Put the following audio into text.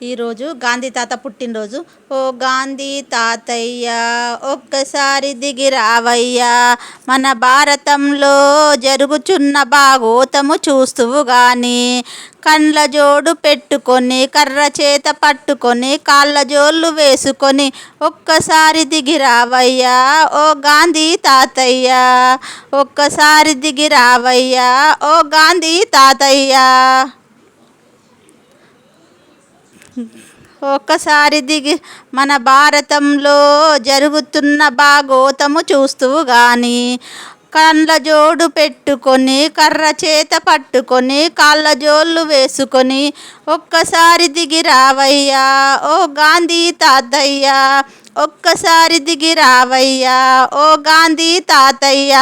ఈరోజు గాంధీ తాత పుట్టినరోజు. ఓ గాంధీ తాతయ్య ఒక్కసారి దిగి రావయ్యా, మన భారతంలో జరుగుచున్న భాగోతము చూస్తువు గాని. కండ్ల జోడు పెట్టుకొని కర్ర చేత పట్టుకొని కాళ్ళ జోళ్ళు వేసుకొని ఒక్కసారి దిగి రావయ్యా, ఓ గాంధీ తాతయ్య ఒక్కసారి దిగి రావయ్యా, ఓ గాంధీ తాతయ్య. ఒక్కసారి దిగి మన భారతంలో జరుగుతున్న భాగోతము చూస్తువు గాని. కండ్ల జోడు పెట్టుకొని కర్ర చేత పట్టుకొని కాళ్ళ జోళ్ళు వేసుకొని ఒక్కసారి దిగి రావయ్యా, ఓ గాంధీ తాతయ్య ఒక్కసారి దిగి రావయ్యా, ఓ గాంధీ తాతయ్య.